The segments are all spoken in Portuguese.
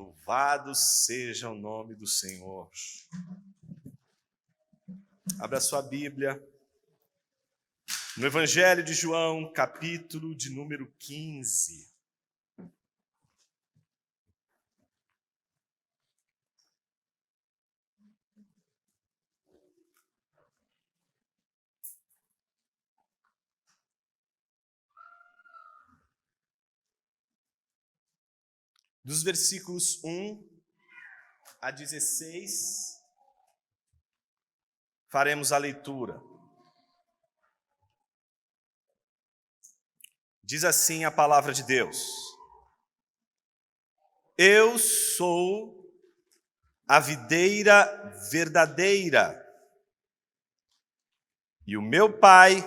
Louvado seja o nome do Senhor. Abra sua Bíblia no Evangelho de João, capítulo de número 15. Dos versículos 1 a 16, faremos a leitura. Diz assim a palavra de Deus: Eu sou a videira verdadeira, e o meu Pai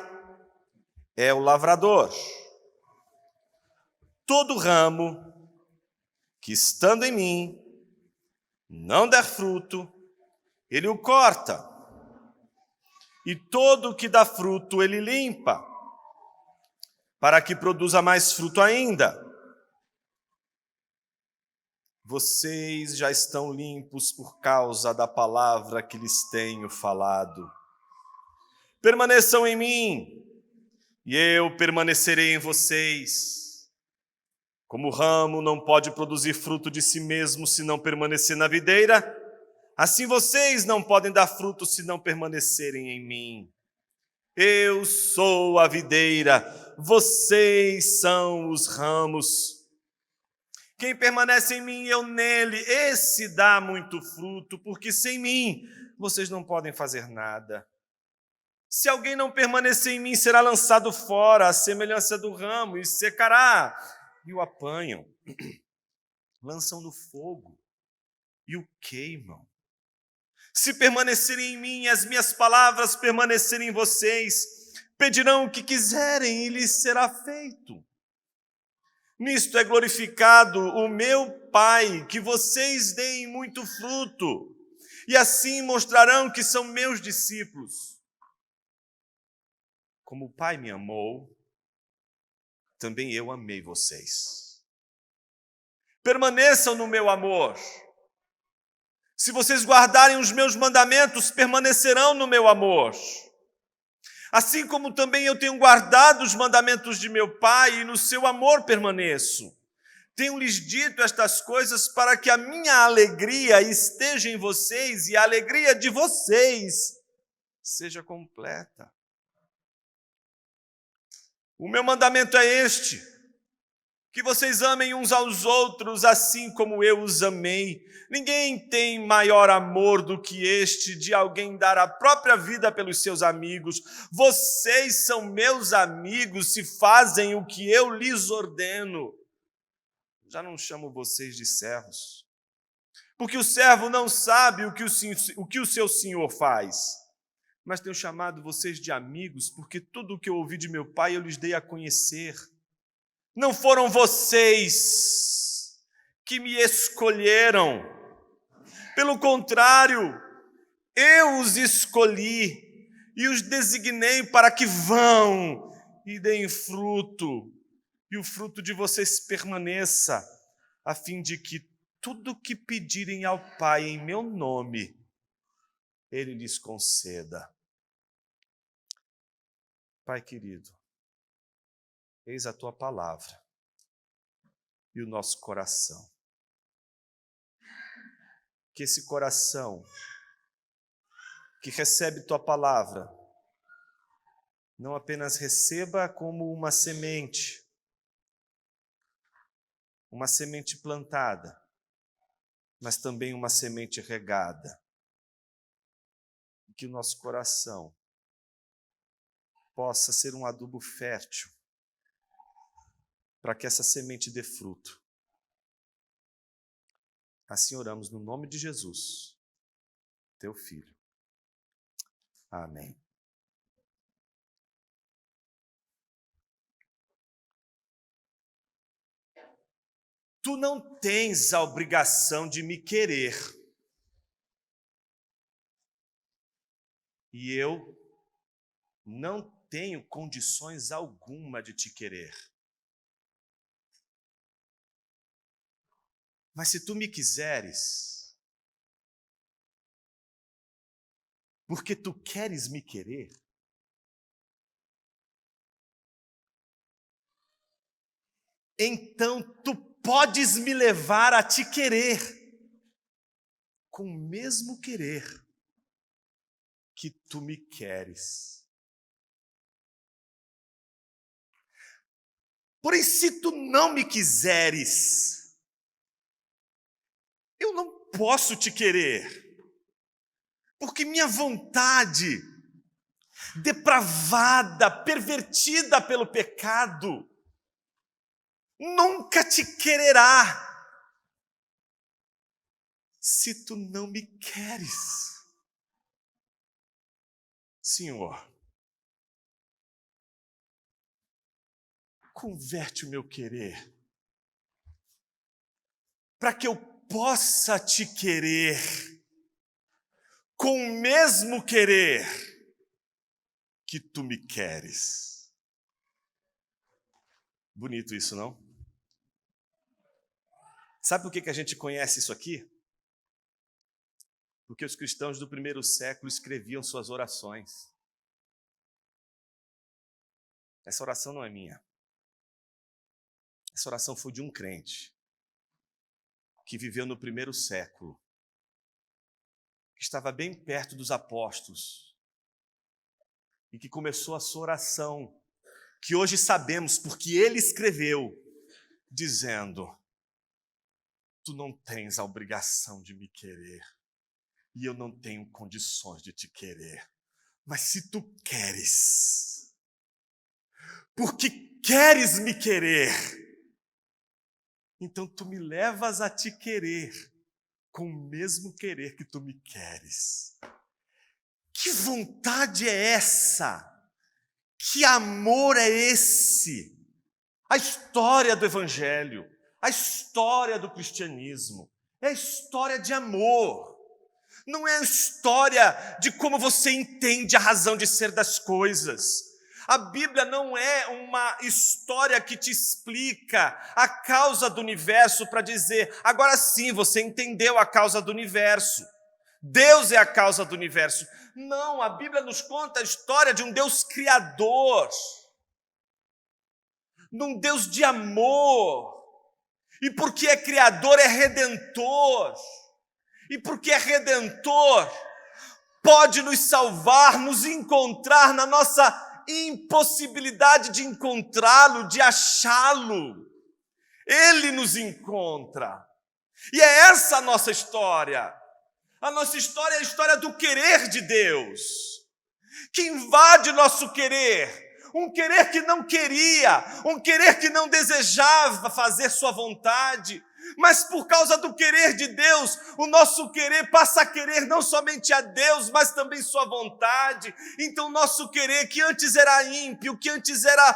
é o lavrador. Todo ramo que estando em mim não der fruto, ele o corta, e todo o que dá fruto ele limpa, para que produza mais fruto ainda. Vocês já estão limpos por causa da palavra que lhes tenho falado. Permaneçam em mim, e eu permanecerei em vocês. Como o ramo não pode produzir fruto de si mesmo se não permanecer na videira, assim vocês não podem dar fruto se não permanecerem em mim. Eu sou a videira, vocês são os ramos. Quem permanece em mim e eu nele, esse dá muito fruto, porque sem mim vocês não podem fazer nada. Se alguém não permanecer em mim, será lançado fora, à semelhança do ramo, e secará. E o apanham, lançam no fogo e o queimam. Se permanecerem em mim e as minhas palavras permanecerem em vocês, pedirão o que quiserem e lhes será feito. Nisto é glorificado o meu Pai, que vocês deem muito fruto, e assim mostrarão que são meus discípulos. Como o Pai me amou, também eu amei vocês. Permaneçam no meu amor. Se vocês guardarem os meus mandamentos, permanecerão no meu amor. Assim como também eu tenho guardado os mandamentos de meu Pai e no seu amor permaneço. Tenho-lhes dito estas coisas para que a minha alegria esteja em vocês e a alegria de vocês seja completa. O meu mandamento é este: que vocês amem uns aos outros assim como eu os amei. Ninguém tem maior amor do que este, de alguém dar a própria vida pelos seus amigos. Vocês são meus amigos se fazem o que eu lhes ordeno. Já não chamo vocês de servos, porque o servo não sabe o que o seu senhor faz. Mas tenho chamado vocês de amigos, porque tudo o que eu ouvi de meu Pai eu lhes dei a conhecer. Não foram vocês que me escolheram. Pelo contrário, eu os escolhi e os designei para que vão e deem fruto, e o fruto de vocês permaneça, a fim de que tudo o que pedirem ao Pai em meu nome, Ele lhes conceda. Pai querido, eis a Tua palavra e o nosso coração. Que esse coração que recebe Tua palavra não apenas receba como uma semente plantada, mas também uma semente regada. Que o nosso coração possa ser um adubo fértil para que essa semente dê fruto. Assim oramos no nome de Jesus, Teu Filho. Amém. Tu não tens a obrigação de me querer. E eu não tenho condições alguma de te querer. Mas se tu me quiseres, porque tu queres me querer, então tu podes me levar a te querer, com o mesmo querer que tu me queres. Porém, se tu não me quiseres, eu não posso te querer, porque minha vontade, depravada, pervertida pelo pecado, nunca te quererá, se tu não me queres. Senhor, converte o meu querer, para que eu possa te querer, com o mesmo querer que tu me queres. Bonito isso, não? Sabe por que a gente conhece isso aqui? Porque os cristãos do primeiro século escreviam suas orações. Essa oração não é minha. Essa oração foi de um crente que viveu no primeiro século, que estava bem perto dos apóstolos e que começou a sua oração, que hoje sabemos porque ele escreveu, dizendo: tu não tens a obrigação de me querer e eu não tenho condições de te querer, mas se tu queres, porque queres me querer, então tu me levas a te querer com o mesmo querer que tu me queres. Que vontade é essa? Que amor é esse? A história do Evangelho, a história do cristianismo, é a história de amor. Não é a história de como você entende a razão de ser das coisas. A Bíblia não é uma história que te explica a causa do universo para dizer, agora sim, você entendeu a causa do universo. Deus é a causa do universo. Não, a Bíblia nos conta a história de um Deus criador, de um Deus de amor. E porque é criador, é redentor. E porque é redentor, pode nos salvar, nos encontrar na nossa impossibilidade de encontrá-lo, de achá-lo. Ele nos encontra. E é essa a nossa história. A nossa história é a história do querer de Deus, que invade nosso querer. Um querer que não queria, um querer que não desejava fazer sua vontade, mas por causa do querer de Deus, o nosso querer passa a querer não somente a Deus, mas também sua vontade. Então nosso querer, que antes era ímpio, que antes era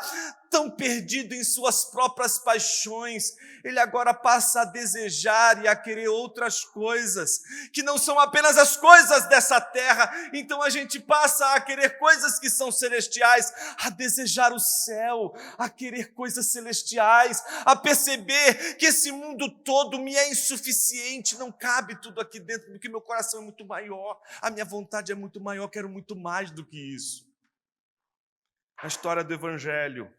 tão perdido em suas próprias paixões, ele agora passa a desejar e a querer outras coisas, que não são apenas as coisas dessa terra. Então a gente passa a querer coisas que são celestiais, a desejar o céu, a querer coisas celestiais, a perceber que esse mundo todo me é insuficiente, não cabe tudo aqui dentro, porque meu coração é muito maior, a minha vontade é muito maior, quero muito mais do que isso. A história do Evangelho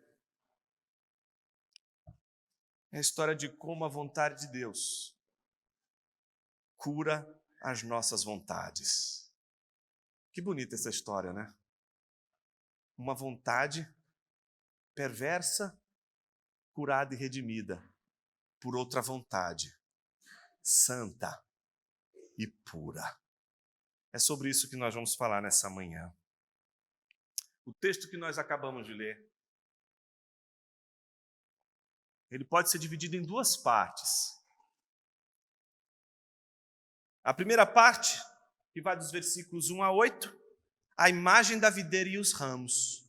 é a história de como a vontade de Deus cura as nossas vontades. Que bonita essa história, né? Uma vontade perversa, curada e redimida por outra vontade, santa e pura. É sobre isso que nós vamos falar nessa manhã. O texto que nós acabamos de ler, ele pode ser dividido em duas partes. A primeira parte, que vai dos versículos 1 a 8, a imagem da videira e os ramos.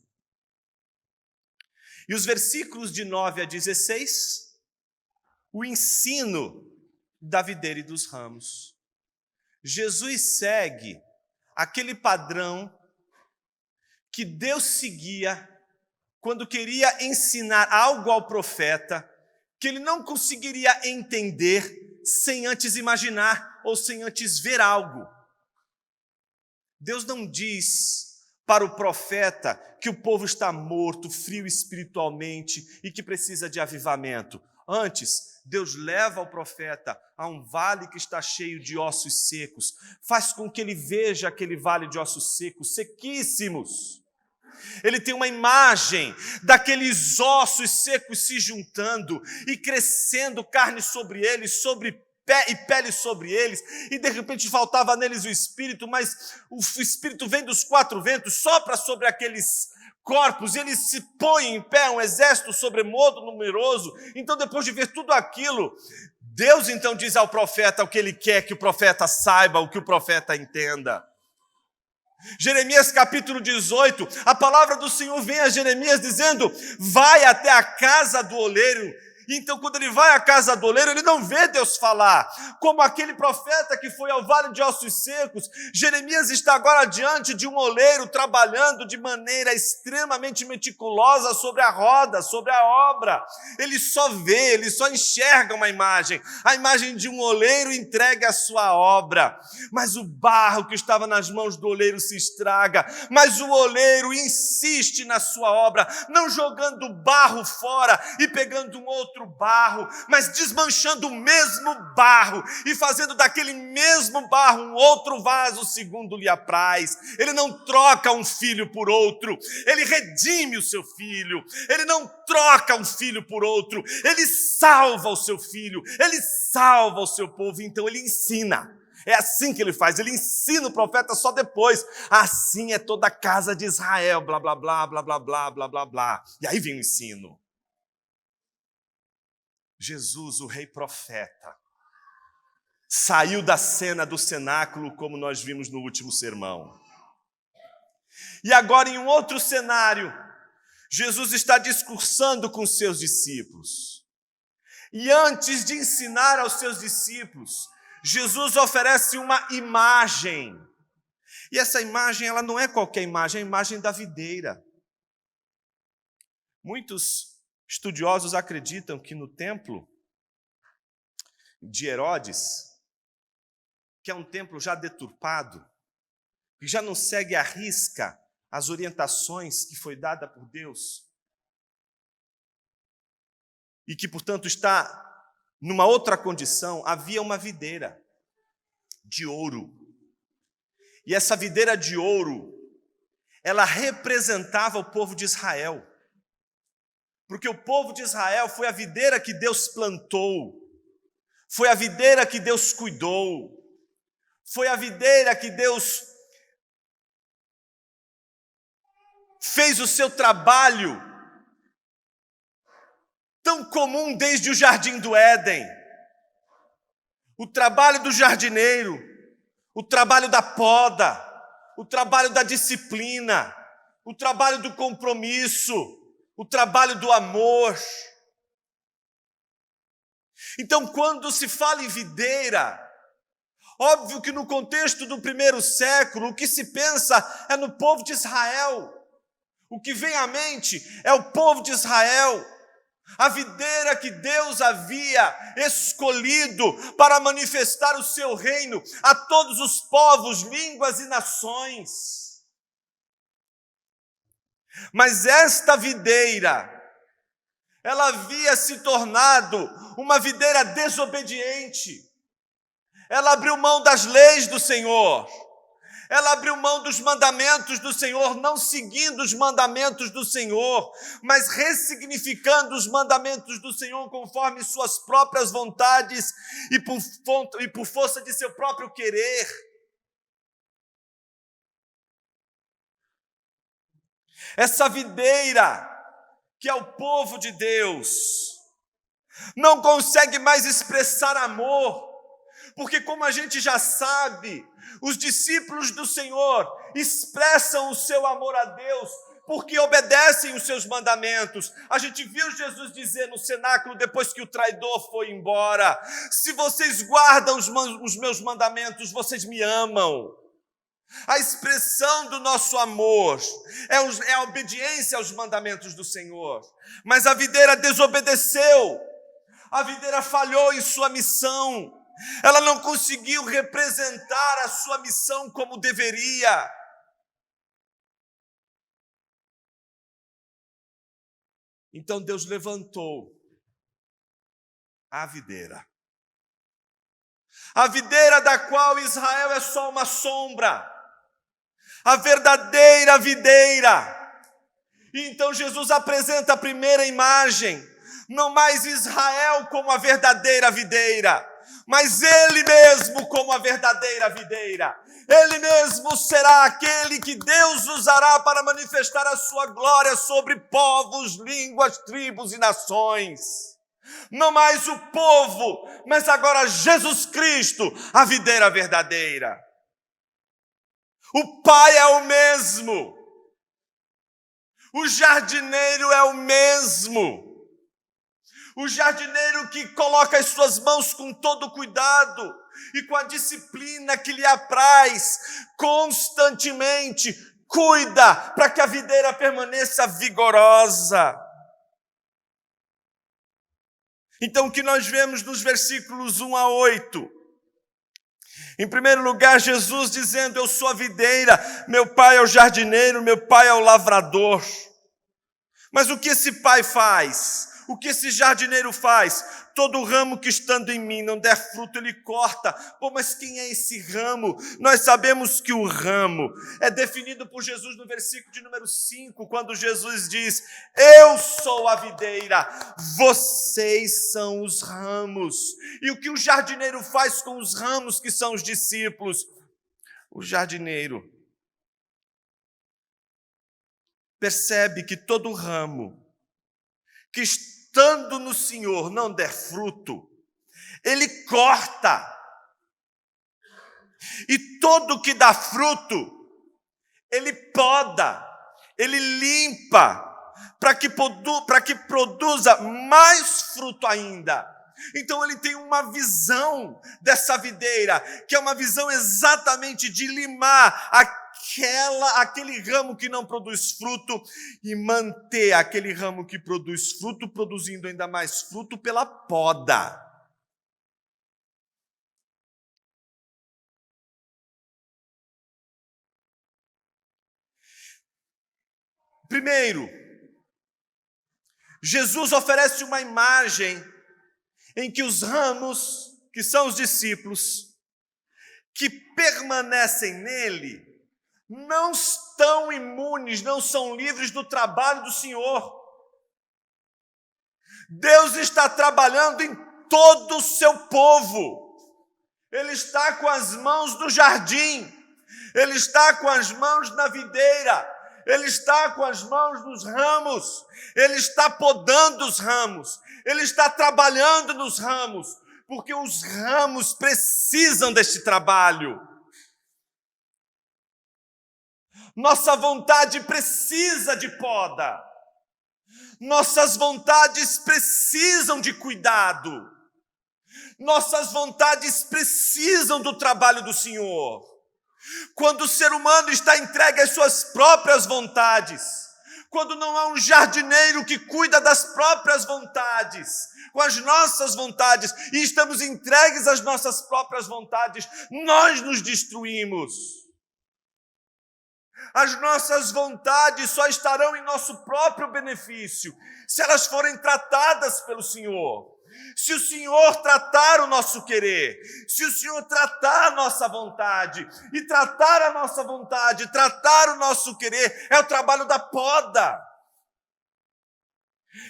E os versículos de 9 a 16, o ensino da videira e dos ramos. Jesus segue aquele padrão que Deus seguia quando queria ensinar algo ao profeta que ele não conseguiria entender sem antes imaginar ou sem antes ver algo. Deus não diz para o profeta que o povo está morto, frio espiritualmente e que precisa de avivamento. Antes, Deus leva o profeta a um vale que está cheio de ossos secos, faz com que ele veja aquele vale de ossos secos, sequíssimos. Ele tem uma imagem daqueles ossos secos se juntando e crescendo carne sobre eles, e pele sobre eles, e de repente faltava neles o Espírito, mas o Espírito vem dos quatro ventos, sopra sobre aqueles corpos, e eles se põem em pé, um exército sobremodo numeroso. Então, depois de ver tudo aquilo, Deus então diz ao profeta o que ele quer que o profeta saiba, o que o profeta entenda. Jeremias capítulo 18, a palavra do Senhor vem a Jeremias dizendo: vai até a casa do oleiro. Então, quando ele vai à casa do oleiro, ele não vê Deus falar. Como aquele profeta que foi ao vale de ossos secos, Jeremias está agora diante de um oleiro trabalhando de maneira extremamente meticulosa sobre a roda, sobre a obra. Ele só vê, ele só enxerga uma imagem, a imagem de um oleiro entregue à sua obra. Mas o barro que estava nas mãos do oleiro se estraga, mas o oleiro insiste na sua obra, não jogando barro fora e pegando um outro barro, mas desmanchando o mesmo barro e fazendo daquele mesmo barro um outro vaso segundo lhe apraz. Ele não troca um filho por outro, ele redime o seu filho. Ele não troca um filho por outro, ele salva o seu filho, ele salva o seu povo. Então ele ensina. É assim que ele faz, ele ensina o profeta só depois. Assim é toda a casa de Israel, blá, blá, blá, blá, blá, blá, blá, blá, blá. E aí vem o ensino. Jesus, o rei profeta, saiu da cena do cenáculo, como nós vimos no último sermão. E agora, em um outro cenário, Jesus está discursando com os seus discípulos. E antes de ensinar aos seus discípulos, Jesus oferece uma imagem. E essa imagem, ela não é qualquer imagem, é a imagem da videira. Muitos estudiosos acreditam que no templo de Herodes, que é um templo já deturpado, que já não segue à risca as orientações que foi dada por Deus, e que, portanto, está numa outra condição, havia uma videira de ouro. E essa videira de ouro, ela representava o povo de Israel. Porque o povo de Israel foi a videira que Deus plantou, foi a videira que Deus cuidou, foi a videira que Deus fez o seu trabalho tão comum desde o jardim do Éden. O trabalho do jardineiro, o trabalho da poda, o trabalho da disciplina, o trabalho do compromisso, o trabalho do amor. Então, quando se fala em videira, óbvio que no contexto do primeiro século, o que se pensa é no povo de Israel. O que vem à mente é o povo de Israel, a videira que Deus havia escolhido para manifestar o seu reino a todos os povos, línguas e nações. Mas esta videira, ela havia se tornado uma videira desobediente. Ela abriu mão das leis do Senhor. Ela abriu mão dos mandamentos do Senhor, não seguindo os mandamentos do Senhor, mas ressignificando os mandamentos do Senhor conforme suas próprias vontades e por força de seu próprio querer. Essa videira, que é o povo de Deus, não consegue mais expressar amor, porque, como a gente já sabe, os discípulos do Senhor expressam o seu amor a Deus porque obedecem os seus mandamentos. A gente viu Jesus dizer no cenáculo, depois que o traidor foi embora: se vocês guardam os meus mandamentos, vocês me amam. A expressão do nosso amor é a obediência aos mandamentos do Senhor. Mas a videira desobedeceu. A videira falhou em sua missão. Ela não conseguiu representar a sua missão como deveria. Então Deus levantou a videira. A videira da qual Israel é só uma sombra. A verdadeira videira. E então Jesus apresenta a primeira imagem. Não mais Israel como a verdadeira videira, mas Ele mesmo como a verdadeira videira. Ele mesmo será aquele que Deus usará para manifestar a sua glória sobre povos, línguas, tribos e nações. Não mais o povo, mas agora Jesus Cristo, a videira verdadeira. O Pai é o mesmo. O jardineiro é o mesmo. O jardineiro que coloca as suas mãos com todo cuidado e com a disciplina que lhe apraz, constantemente cuida para que a videira permaneça vigorosa. Então, o que nós vemos nos versículos 1 a 8? Em primeiro lugar, Jesus dizendo: eu sou a videira, meu pai é o jardineiro, meu pai é o lavrador. Mas o que esse pai faz? O que esse jardineiro faz? Todo ramo que estando em mim não der fruto, ele corta. Pô, mas quem é esse ramo? Nós sabemos que o ramo é definido por Jesus no versículo de número 5, quando Jesus diz: eu sou a videira, vocês são os ramos. E o que o jardineiro faz com os ramos que são os discípulos? O jardineiro percebe que todo ramo que estando no Senhor não der fruto, Ele corta. E todo que dá fruto, Ele poda, Ele limpa, para que produza mais fruto ainda. Então Ele tem uma visão dessa videira, que é uma visão exatamente de limar aquele ramo que não produz fruto e manter aquele ramo que produz fruto, produzindo ainda mais fruto pela poda. Primeiro, Jesus oferece uma imagem em que os ramos, que são os discípulos, que permanecem nele, não estão imunes, não são livres do trabalho do Senhor. Deus está trabalhando em todo o seu povo. Ele está com as mãos no jardim, Ele está com as mãos na videira, Ele está com as mãos nos ramos, Ele está podando os ramos, Ele está trabalhando nos ramos, porque os ramos precisam deste trabalho. Nossa vontade precisa de poda. Nossas vontades precisam de cuidado. Nossas vontades precisam do trabalho do Senhor. Quando o ser humano está entregue às suas próprias vontades, quando não há um jardineiro que cuida das próprias vontades, com as nossas vontades, e estamos entregues às nossas próprias vontades, nós nos destruímos. As nossas vontades só estarão em nosso próprio benefício se elas forem tratadas pelo Senhor. Se o Senhor tratar o nosso querer, se o Senhor tratar a nossa vontade, e tratar a nossa vontade, tratar o nosso querer, é o trabalho da poda.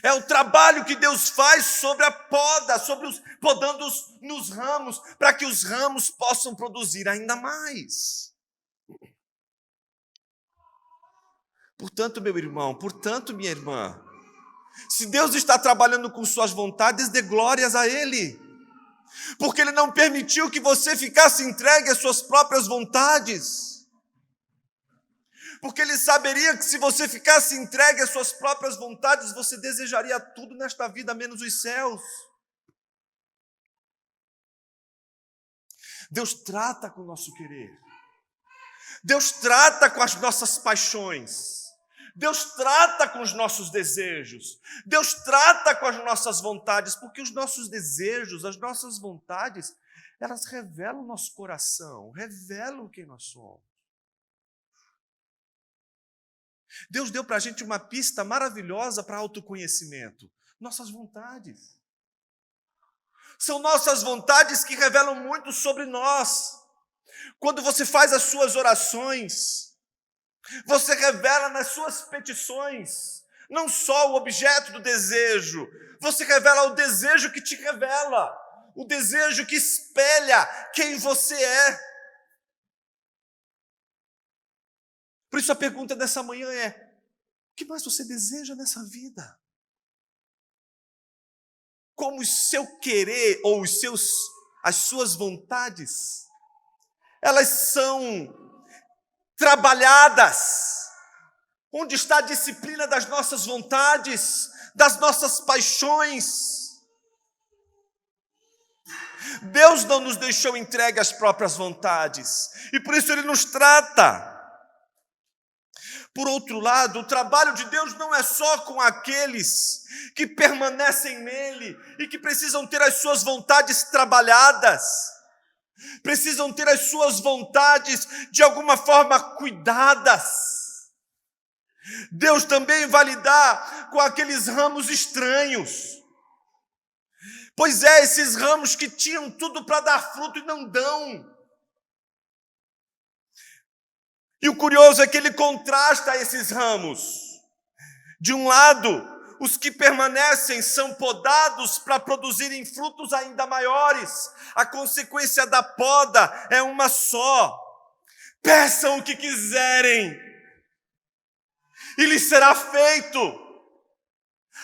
É o trabalho que Deus faz sobre a poda, podando nos ramos, para que os ramos possam produzir ainda mais. Portanto, meu irmão, portanto, minha irmã, se Deus está trabalhando com suas vontades, dê glórias a Ele, porque Ele não permitiu que você ficasse entregue às suas próprias vontades, porque Ele saberia que se você ficasse entregue às suas próprias vontades, você desejaria tudo nesta vida, menos os céus. Deus trata com o nosso querer, Deus trata com as nossas paixões, Deus trata com os nossos desejos, Deus trata com as nossas vontades, porque os nossos desejos, as nossas vontades, elas revelam o nosso coração, revelam quem nós somos. Deus deu para a gente uma pista maravilhosa para autoconhecimento, nossas vontades. São nossas vontades que revelam muito sobre nós. Quando você faz as suas orações, você revela nas suas petições, não só o objeto do desejo, você revela o desejo que te revela, o desejo que espelha quem você é. Por isso a pergunta dessa manhã é: o que mais você deseja nessa vida? Como o seu querer ou as suas vontades, elas são trabalhadas? Onde está a disciplina das nossas vontades, das nossas paixões? Deus não nos deixou entregue às próprias vontades, e por isso Ele nos trata. Por outro lado, o trabalho de Deus não é só com aqueles que permanecem nele e que precisam ter as suas vontades trabalhadas, precisam ter as suas vontades de alguma forma cuidadas. Deus também vai lidar com aqueles ramos estranhos. Pois é, esses ramos que tinham tudo para dar fruto e não dão. E o curioso é que ele contrasta esses ramos. De um lado, os que permanecem são podados para produzirem frutos ainda maiores. A consequência da poda é uma só: peçam o que quiserem e lhes será feito.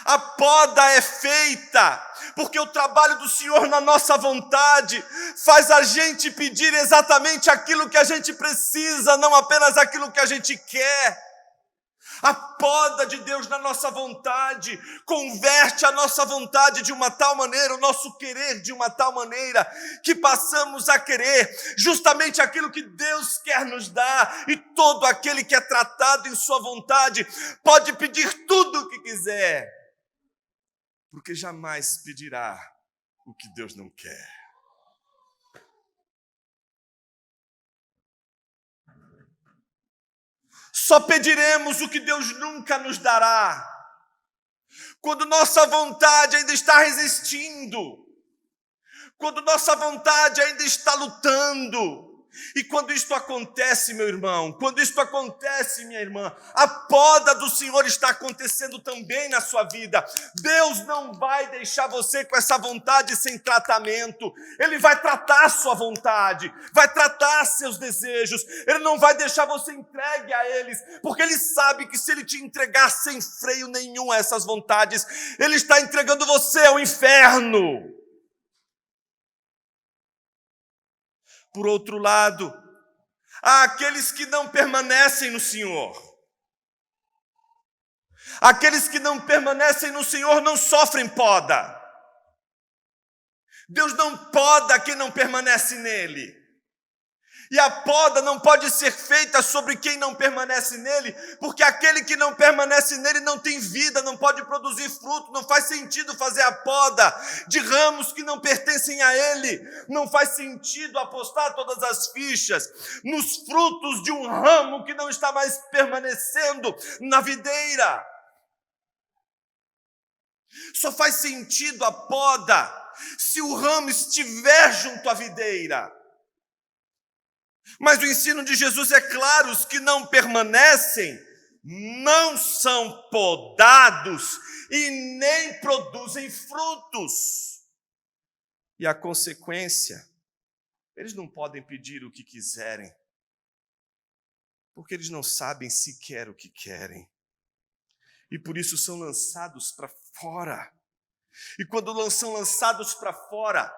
A poda é feita porque o trabalho do Senhor na nossa vontade faz a gente pedir exatamente aquilo que a gente precisa, não apenas aquilo que a gente quer. A poda de Deus na nossa vontade converte a nossa vontade de uma tal maneira, o nosso querer de uma tal maneira, que passamos a querer justamente aquilo que Deus quer nos dar. E todo aquele que é tratado em sua vontade pode pedir tudo o que quiser, porque jamais pedirá o que Deus não quer. Só pediremos o que Deus nunca nos dará, quando nossa vontade ainda está resistindo, quando nossa vontade ainda está lutando. E quando isto acontece, meu irmão, quando isto acontece, minha irmã, a poda do Senhor está acontecendo também na sua vida. Deus não vai deixar você com essa vontade sem tratamento. Ele vai tratar a sua vontade, vai tratar seus desejos. Ele não vai deixar você entregue a eles, porque Ele sabe que se Ele te entregar sem freio nenhum a essas vontades, Ele está entregando você ao inferno. Por outro lado, há aqueles que não permanecem no Senhor. Aqueles que não permanecem no Senhor não sofrem poda. Deus não poda quem não permanece nele. E a poda não pode ser feita sobre quem não permanece nele, porque aquele que não permanece nele não tem vida, não pode produzir fruto. Não faz sentido fazer a poda de ramos que não pertencem a ele. Não faz sentido apostar todas as fichas nos frutos de um ramo que não está mais permanecendo na videira. Só faz sentido a poda se o ramo estiver junto à videira. Mas o ensino de Jesus é claro: os que não permanecem não são podados e nem produzem frutos. E a consequência, eles não podem pedir o que quiserem, porque eles não sabem sequer o que querem. E por isso são lançados para fora. E quando são lançados para fora,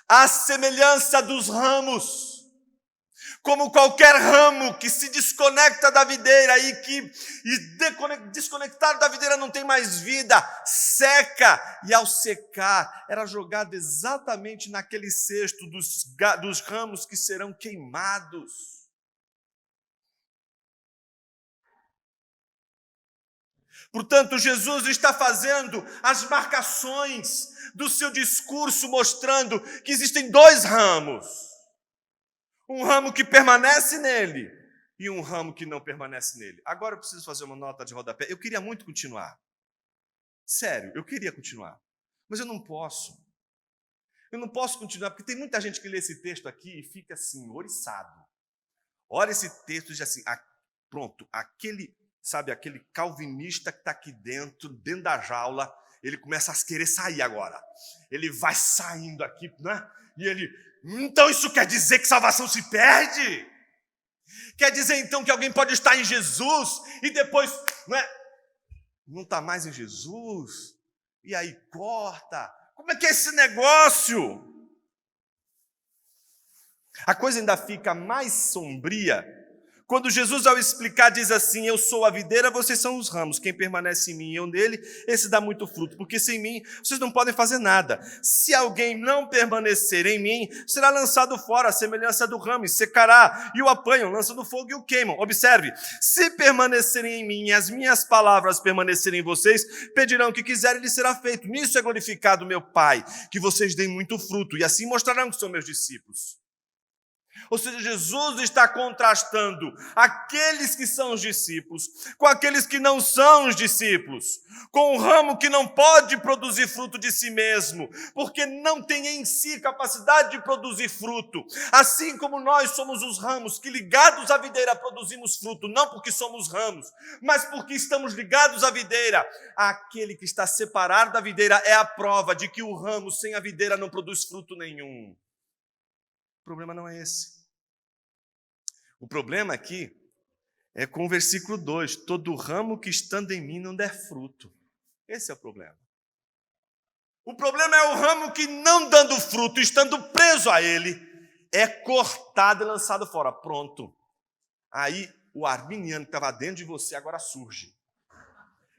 à semelhança dos ramos, como qualquer ramo que se desconecta da videira desconectado da videira não tem mais vida, seca, e ao secar era jogado exatamente naquele cesto dos ramos que serão queimados. Portanto, Jesus está fazendo as marcações do seu discurso, mostrando que existem dois ramos. Um ramo que permanece nele e um ramo que não permanece nele. Agora eu preciso fazer uma nota de rodapé. Eu queria muito continuar. Sério, eu queria continuar. Mas eu não posso. Eu não posso continuar, porque tem muita gente que lê esse texto aqui e fica assim, oriçado. Olha esse texto e diz assim, pronto, aquele calvinista que está aqui dentro da jaula, ele começa a querer sair agora. Ele vai saindo aqui, né? E ele, então isso quer dizer que salvação se perde? Quer dizer então que alguém pode estar em Jesus e depois não está mais em Jesus? E aí corta? Como é que é esse negócio? A coisa ainda fica mais sombria quando Jesus, ao explicar, diz assim: eu sou a videira, vocês são os ramos. Quem permanece em mim e eu nele, esse dá muito fruto, porque sem mim vocês não podem fazer nada. Se alguém não permanecer em mim, será lançado fora, a semelhança do ramo, e secará, e o apanham, lançam no fogo e o queimam. Observe, se permanecerem em mim e as minhas palavras permanecerem em vocês, pedirão o que quiserem e lhes será feito. Nisso é glorificado meu Pai, que vocês deem muito fruto, e assim mostrarão que são meus discípulos. Ou seja, Jesus está contrastando aqueles que são os discípulos com aqueles que não são os discípulos, com o ramo que não pode produzir fruto de si mesmo, porque não tem em si capacidade de produzir fruto. Assim como nós somos os ramos que, ligados à videira, produzimos fruto, não porque somos ramos, mas porque estamos ligados à videira. Aquele que está separado da videira é a prova de que o ramo sem a videira não produz fruto nenhum. O problema não é esse. O problema aqui é com o versículo 2. Todo ramo que estando em mim não der fruto. Esse é o problema. O problema é o ramo que não dando fruto, estando preso a ele, é cortado e lançado fora. Pronto. Aí o arminiano que estava dentro de você agora surge.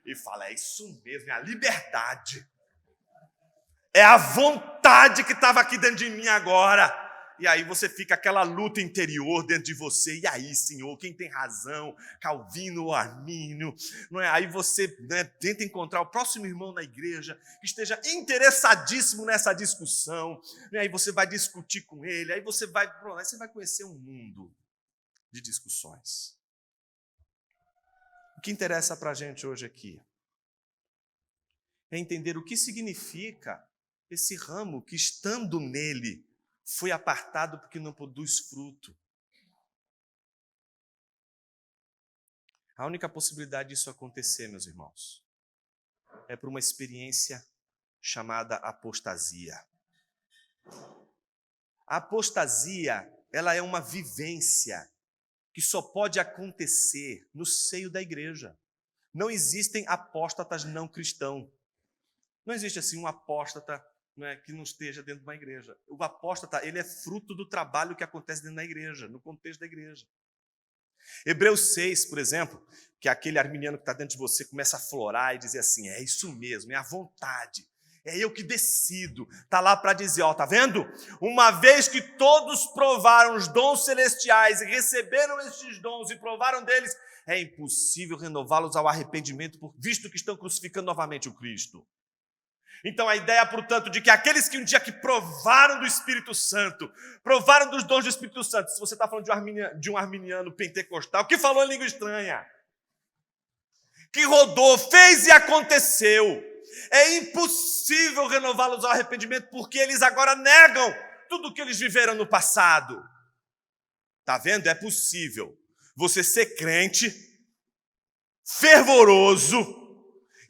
E fala, é isso mesmo, é a liberdade. É a vontade que estava aqui dentro de mim agora. E aí você fica aquela luta interior dentro de você. E aí, Senhor, quem tem razão? Calvino ou Armínio? Não é? Aí você tenta encontrar o próximo irmão na igreja que esteja interessadíssimo nessa discussão. E aí você vai discutir com ele. Aí você vai conhecer um mundo de discussões. O que interessa para a gente hoje aqui é entender o que significa esse ramo que, estando nele, foi apartado porque não produz fruto. A única possibilidade disso acontecer, meus irmãos, é por uma experiência chamada apostasia. A apostasia, ela é uma vivência que só pode acontecer no seio da igreja. Não existem apóstatas não cristãos. Não existe assim um apóstata que não esteja dentro de uma igreja. O apóstata, ele é fruto do trabalho que acontece dentro da igreja, no contexto da igreja. Hebreus 6, por exemplo, que é aquele arminiano que está dentro de você, começa a florar e dizer assim, é isso mesmo, é a vontade, é eu que decido. Está lá para dizer, tá vendo? Uma vez que todos provaram os dons celestiais e receberam estes dons e provaram deles, é impossível renová-los ao arrependimento, visto que estão crucificando novamente o Cristo. Então a ideia, portanto, de que aqueles que um dia que provaram do Espírito Santo, provaram dos dons do Espírito Santo, se você está falando de um arminiano pentecostal, que falou em língua estranha, que rodou, fez e aconteceu, é impossível renová-los ao arrependimento, porque eles agora negam tudo o que eles viveram no passado. Está vendo? É possível você ser crente, fervoroso,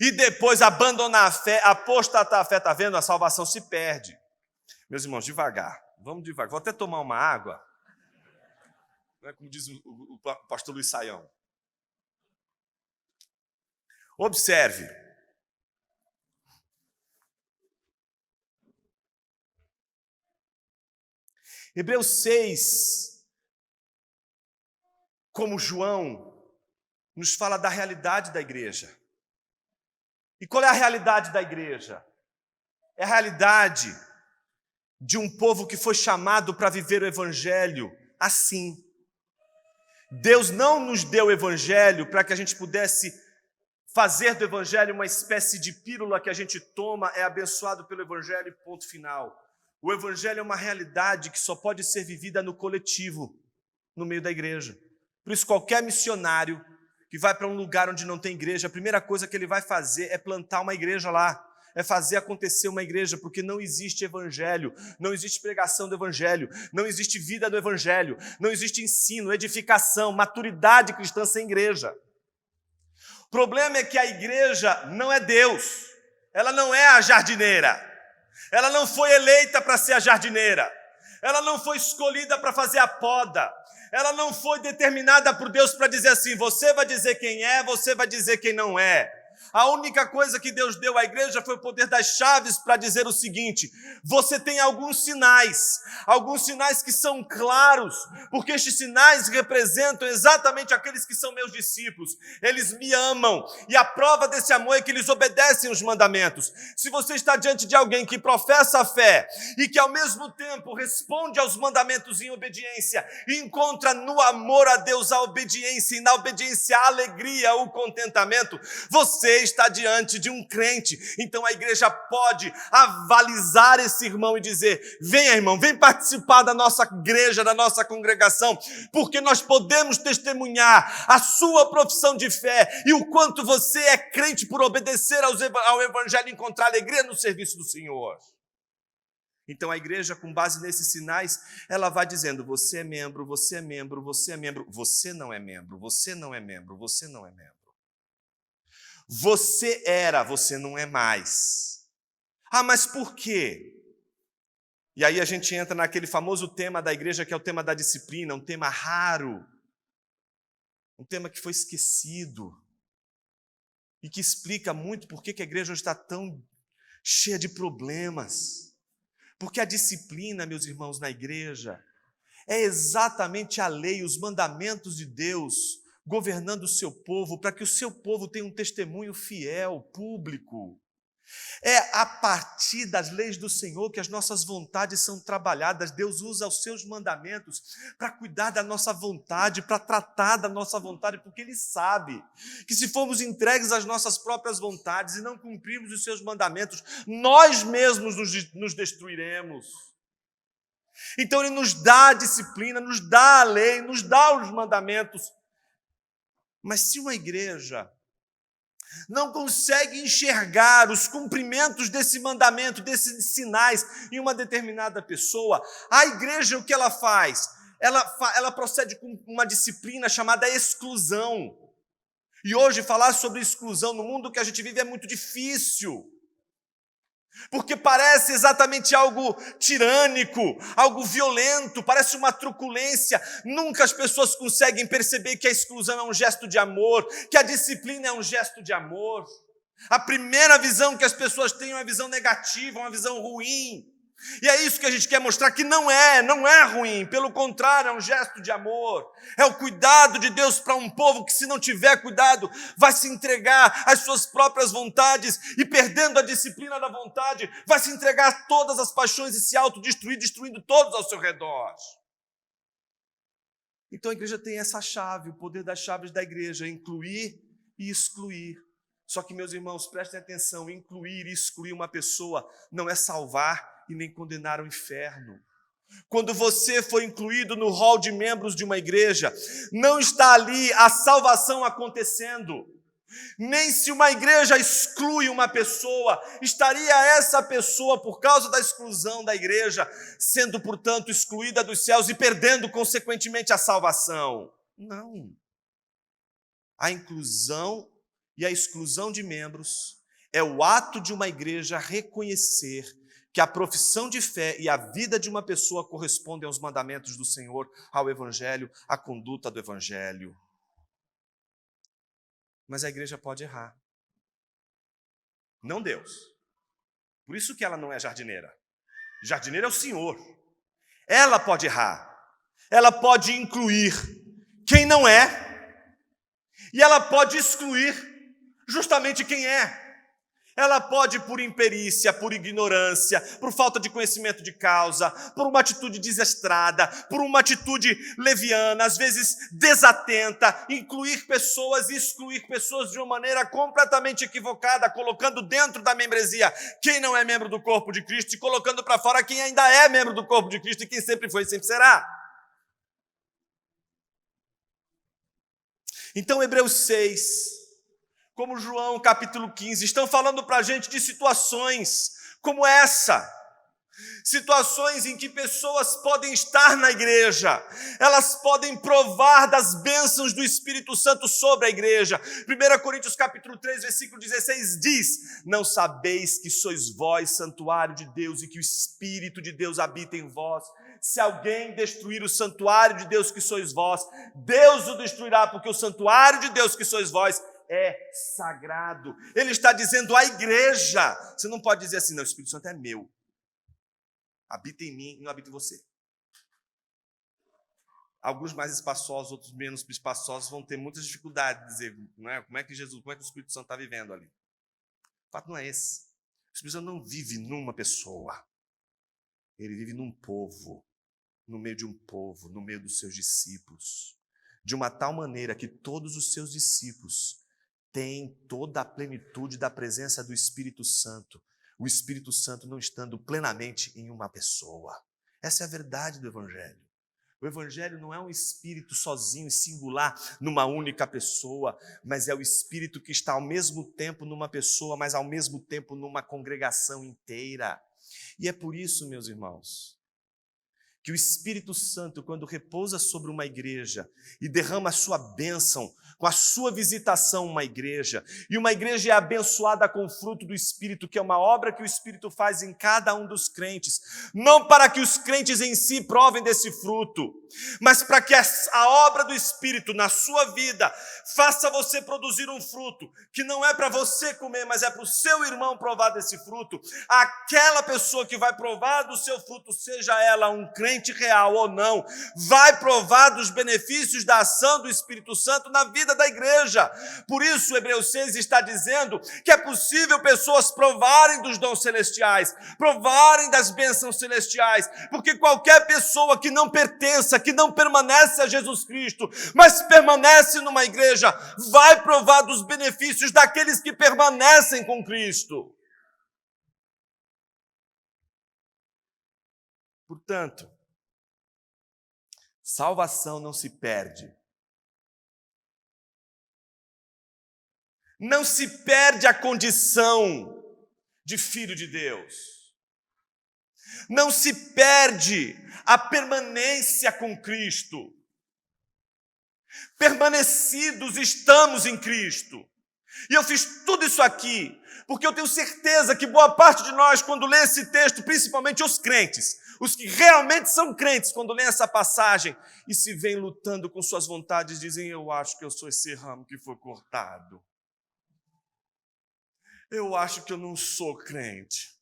e depois abandonar a fé, apostatar a fé, está vendo? A salvação se perde. Meus irmãos, devagar, vamos devagar. Vou até tomar uma água, como diz o pastor Luiz Saião. Observe. Hebreus 6, como João, nos fala da realidade da igreja. E qual é a realidade da igreja? É a realidade de um povo que foi chamado para viver o evangelho assim. Deus não nos deu o evangelho para que a gente pudesse fazer do evangelho uma espécie de pílula que a gente toma, é abençoado pelo evangelho, ponto final. O evangelho é uma realidade que só pode ser vivida no coletivo, no meio da igreja. Por isso, qualquer missionário que vai para um lugar onde não tem igreja, a primeira coisa que ele vai fazer é plantar uma igreja lá, é fazer acontecer uma igreja, porque não existe evangelho, não existe pregação do evangelho, não existe vida do evangelho, não existe ensino, edificação, maturidade cristã sem igreja. O problema é que a igreja não é Deus, ela não é a jardineira, ela não foi eleita para ser a jardineira, ela não foi escolhida para fazer a poda, ela não foi determinada por Deus para dizer assim, você vai dizer quem é, você vai dizer quem não é. A única coisa que Deus deu à igreja foi o poder das chaves para dizer o seguinte, você tem alguns sinais que são claros, porque estes sinais representam exatamente aqueles que são meus discípulos. Eles me amam, e a prova desse amor é que eles obedecem os mandamentos. Se você está diante de alguém que professa a fé e que ao mesmo tempo responde aos mandamentos em obediência, e encontra no amor a Deus a obediência, e na obediência a alegria, o contentamento, você está diante de um crente. Então a igreja pode avalizar esse irmão e dizer, venha irmão, vem participar da nossa igreja, da nossa congregação, porque nós podemos testemunhar a sua profissão de fé e o quanto você é crente por obedecer ao evangelho e encontrar alegria no serviço do Senhor. Então a igreja, com base nesses sinais, ela vai dizendo, você é membro, você é membro, você é membro, você não é membro, você não é membro, você não é membro. Você era, você não é mais. Ah, mas por quê? E aí a gente entra naquele famoso tema da igreja, que é o tema da disciplina, um tema raro, um tema que foi esquecido, e que explica muito por que a igreja hoje está tão cheia de problemas. Porque a disciplina, meus irmãos, na igreja, é exatamente a lei, os mandamentos de Deus, governando o seu povo, para que o seu povo tenha um testemunho fiel, público. É a partir das leis do Senhor que as nossas vontades são trabalhadas. Deus usa os seus mandamentos para cuidar da nossa vontade, para tratar da nossa vontade, porque Ele sabe que se formos entregues às nossas próprias vontades e não cumprirmos os seus mandamentos, nós mesmos nos destruiremos. Então Ele nos dá a disciplina, nos dá a lei, nos dá os mandamentos. Mas se uma igreja não consegue enxergar os cumprimentos desse mandamento, desses sinais em uma determinada pessoa, a igreja, o que ela faz? Ela procede com uma disciplina chamada exclusão. E hoje falar sobre exclusão no mundo que a gente vive é muito difícil, porque parece exatamente algo tirânico, algo violento, parece uma truculência. Nunca as pessoas conseguem perceber que a exclusão é um gesto de amor, que a disciplina é um gesto de amor. A primeira visão que as pessoas têm é uma visão negativa, uma visão ruim. E é isso que a gente quer mostrar, que não é ruim, pelo contrário, é um gesto de amor. É o cuidado de Deus para um povo que, se não tiver cuidado, vai se entregar às suas próprias vontades e, perdendo a disciplina da vontade, vai se entregar a todas as paixões e se autodestruir, destruindo todos ao seu redor. Então a igreja tem essa chave, o poder das chaves da igreja, incluir e excluir. Só que, meus irmãos, prestem atenção, incluir e excluir uma pessoa não é salvar e nem condenar ao inferno. Quando você for incluído no hall de membros de uma igreja, não está ali a salvação acontecendo. Nem se uma igreja exclui uma pessoa, estaria essa pessoa, por causa da exclusão da igreja, sendo, portanto, excluída dos céus e perdendo, consequentemente, a salvação. Não. A inclusão e a exclusão de membros é o ato de uma igreja reconhecer que a profissão de fé e a vida de uma pessoa correspondem aos mandamentos do Senhor, ao Evangelho, à conduta do Evangelho. Mas a igreja pode errar. Não Deus. Por isso que ela não é jardineira. Jardineira é o Senhor. Ela pode errar. Ela pode incluir quem não é. E ela pode excluir justamente quem é. Ela pode, por imperícia, por ignorância, por falta de conhecimento de causa, por uma atitude desastrada, por uma atitude leviana, às vezes desatenta, incluir pessoas e excluir pessoas de uma maneira completamente equivocada, colocando dentro da membresia quem não é membro do corpo de Cristo e colocando para fora quem ainda é membro do corpo de Cristo e quem sempre foi e sempre será. Então, Hebreus 6... como João capítulo 15, estão falando para a gente de situações como essa. Situações em que pessoas podem estar na igreja, elas podem provar das bênçãos do Espírito Santo sobre a igreja. 1 Coríntios capítulo 3, versículo 16 diz: não sabeis que sois vós santuário de Deus e que o Espírito de Deus habita em vós? Se alguém destruir o santuário de Deus que sois vós, Deus o destruirá, porque o santuário de Deus que sois vós é sagrado. Ele está dizendo à igreja. Você não pode dizer assim: não, o Espírito Santo é meu, habita em mim e não habita em você. Alguns mais espaçosos, outros menos espaçosos vão ter muitas dificuldades de dizer, não é? Como é que o Espírito Santo está vivendo ali. O fato não é esse. O Espírito Santo não vive numa pessoa, ele vive num povo, no meio de um povo, no meio dos seus discípulos, de uma tal maneira que todos os seus discípulos têm toda a plenitude da presença do Espírito Santo, o Espírito Santo não estando plenamente em uma pessoa. Essa é a verdade do Evangelho. O Evangelho não é um Espírito sozinho e singular numa única pessoa, mas é o Espírito que está ao mesmo tempo numa pessoa, mas ao mesmo tempo numa congregação inteira. E é por isso, meus irmãos, que o Espírito Santo, quando repousa sobre uma igreja e derrama a sua bênção, com a sua visitação a uma igreja, e uma igreja é abençoada com o fruto do Espírito, que é uma obra que o Espírito faz em cada um dos crentes, não para que os crentes em si provem desse fruto, mas para que a obra do Espírito na sua vida faça você produzir um fruto, que não é para você comer, mas é para o seu irmão provar desse fruto. Aquela pessoa que vai provar do seu fruto, seja ela um crente real ou não, vai provar dos benefícios da ação do Espírito Santo na vida da igreja. Por isso, Hebreus 6 está dizendo que é possível pessoas provarem dos dons celestiais, provarem das bênçãos celestiais, porque qualquer pessoa que não pertença, que não permanece a Jesus Cristo, mas permanece numa igreja, vai provar dos benefícios daqueles que permanecem com Cristo. Portanto, salvação não se perde. Não se perde a condição de filho de Deus. Não se perde a permanência com Cristo. Permanecidos estamos em Cristo. E eu fiz tudo isso aqui porque eu tenho certeza que boa parte de nós, quando lê esse texto, principalmente os crentes, os que realmente são crentes, quando lê essa passagem e se veem lutando com suas vontades, dizem: eu acho que eu sou esse ramo que foi cortado. Eu acho que eu não sou crente,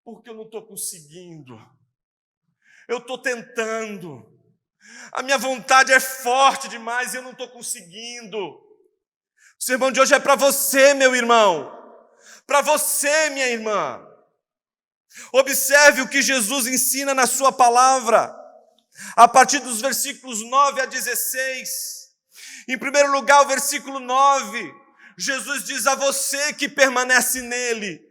porque eu não estou conseguindo. Eu estou tentando. A minha vontade é forte demais e eu não estou conseguindo. O sermão de hoje é para você, meu irmão. Para você, minha irmã. Observe o que Jesus ensina na sua palavra. A partir dos versículos 9 a 16. Em primeiro lugar, o versículo 9. Jesus diz a você que permanece nele,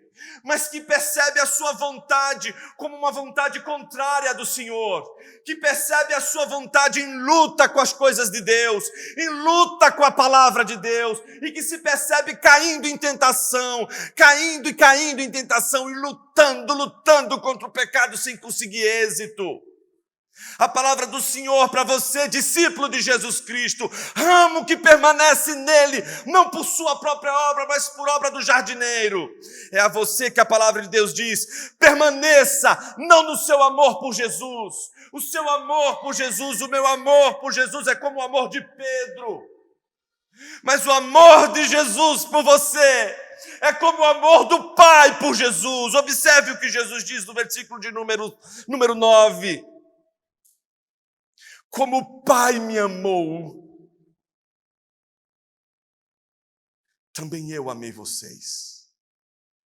mas que percebe a sua vontade como uma vontade contrária do Senhor, que percebe a sua vontade em luta com as coisas de Deus, em luta com a palavra de Deus, e que se percebe caindo em tentação, caindo em tentação, e lutando contra o pecado sem conseguir êxito. A palavra do Senhor para você, discípulo de Jesus Cristo, ramo que permanece nele, não por sua própria obra, mas por obra do jardineiro. É a você que a palavra de Deus diz: permaneça, não no seu amor por Jesus. O seu amor por Jesus, o meu amor por Jesus é como o amor de Pedro. Mas o amor de Jesus por você é como o amor do Pai por Jesus. Observe o que Jesus diz no versículo de número 9. Como o Pai me amou, também eu amei vocês.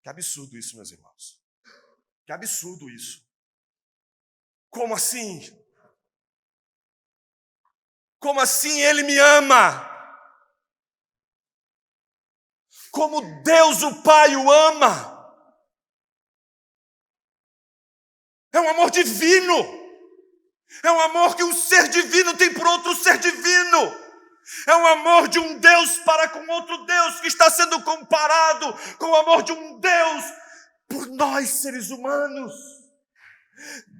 Que absurdo isso, meus irmãos. Que absurdo isso. Como assim? Como assim ele me ama? Como Deus o Pai o ama? É um amor divino. É um amor que um ser divino tem por outro ser divino. É um amor de um Deus para com outro Deus que está sendo comparado com o amor de um Deus por nós, seres humanos.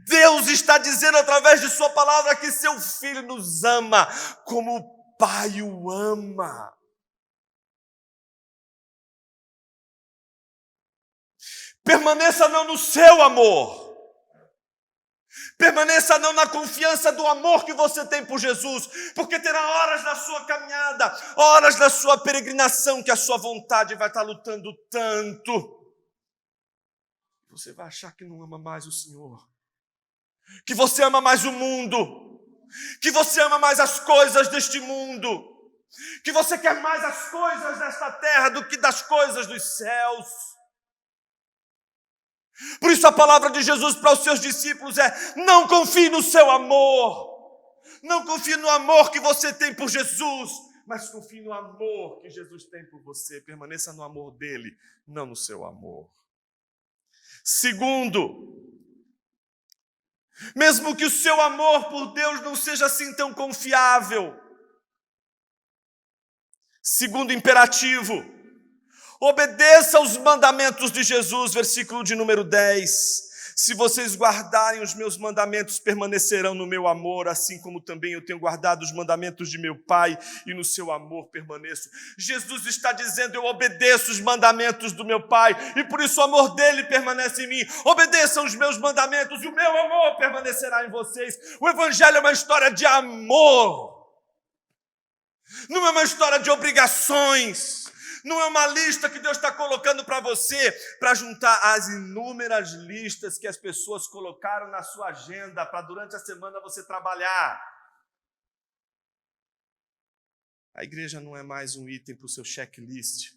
Deus está dizendo através de sua palavra que seu Filho nos ama como o Pai o ama. Permaneça não no seu amor. Permaneça não na confiança do amor que você tem por Jesus, porque terá horas na sua caminhada, horas na sua peregrinação, que a sua vontade vai estar lutando tanto. Você vai achar que não ama mais o Senhor, que você ama mais o mundo, que você ama mais as coisas deste mundo, que você quer mais as coisas desta terra do que das coisas dos céus. Por isso a palavra de Jesus para os seus discípulos é: não confie no seu amor, não confie no amor que você tem por Jesus, mas confie no amor que Jesus tem por você. Permaneça no amor dele, não no seu amor. Segundo, mesmo que o seu amor por Deus não seja assim tão confiável. Segundo imperativo, obedeça aos mandamentos de Jesus, versículo de número 10. Se vocês guardarem os meus mandamentos, permanecerão no meu amor, assim como também eu tenho guardado os mandamentos de meu Pai, e no seu amor permaneço. Jesus está dizendo: eu obedeço os mandamentos do meu Pai, e por isso o amor dele permanece em mim. Obedeçam os meus mandamentos, e o meu amor permanecerá em vocês. O Evangelho é uma história de amor, não é uma história de obrigações. Não é uma lista que Deus está colocando para você, para juntar as inúmeras listas que as pessoas colocaram na sua agenda para durante a semana você trabalhar. A igreja não é mais um item para o seu checklist.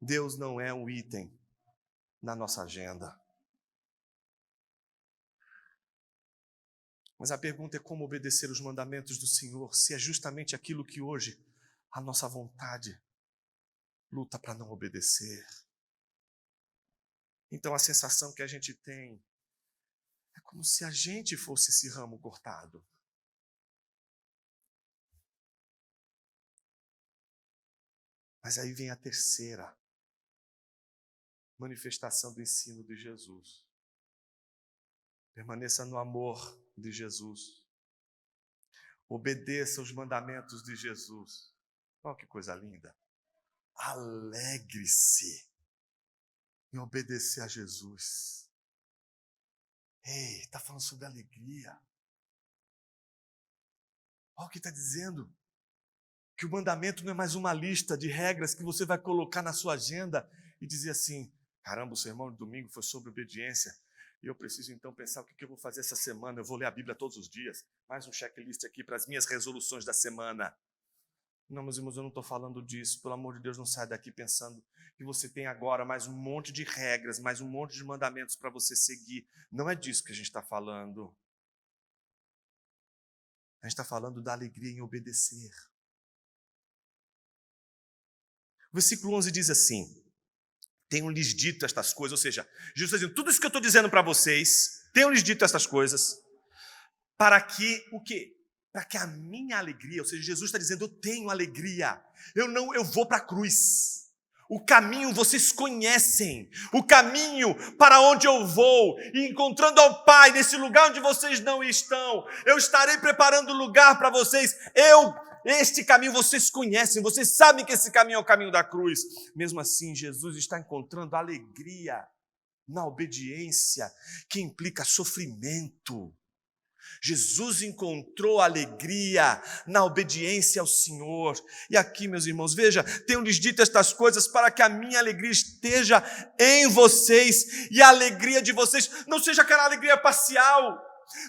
Deus não é um item na nossa agenda. Mas a pergunta é: como obedecer os mandamentos do Senhor, se é justamente aquilo que hoje a nossa vontade luta para não obedecer? Então a sensação que a gente tem é como se a gente fosse esse ramo cortado. Mas aí vem a terceira manifestação do ensino de Jesus. Permaneça no amor de Jesus. Obedeça os mandamentos de Jesus. Olha que coisa linda. Alegre-se em obedecer a Jesus. Ei, está falando sobre alegria. Olha o que está dizendo. Que o mandamento não é mais uma lista de regras que você vai colocar na sua agenda e dizer assim: caramba, o sermão de domingo foi sobre obediência. E eu preciso então pensar o que eu vou fazer essa semana. Eu vou ler a Bíblia todos os dias. Mais um checklist aqui para as minhas resoluções da semana. Não, meus irmãos, eu não estou falando disso. Pelo amor de Deus, não saia daqui pensando que você tem agora mais um monte de regras, mais um monte de mandamentos para você seguir. Não é disso que a gente está falando. A gente está falando da alegria em obedecer. O versículo 11 diz assim: tenho-lhes dito estas coisas, ou seja, Jesus está dizendo, tudo isso que eu estou dizendo para vocês, tenho-lhes dito estas coisas, para que o quê? Para que a minha alegria, ou seja, Jesus está dizendo, eu tenho alegria, eu vou para a cruz, o caminho vocês conhecem, o caminho para onde eu vou, e encontrando ao Pai, nesse lugar onde vocês não estão, eu estarei preparando lugar para vocês, este caminho vocês conhecem, vocês sabem que esse caminho é o caminho da cruz. Mesmo assim, Jesus está encontrando alegria na obediência, que implica sofrimento. Jesus encontrou alegria na obediência ao Senhor. E aqui, meus irmãos, veja, tenho-lhes dito estas coisas para que a minha alegria esteja em vocês e a alegria de vocês não seja aquela alegria parcial,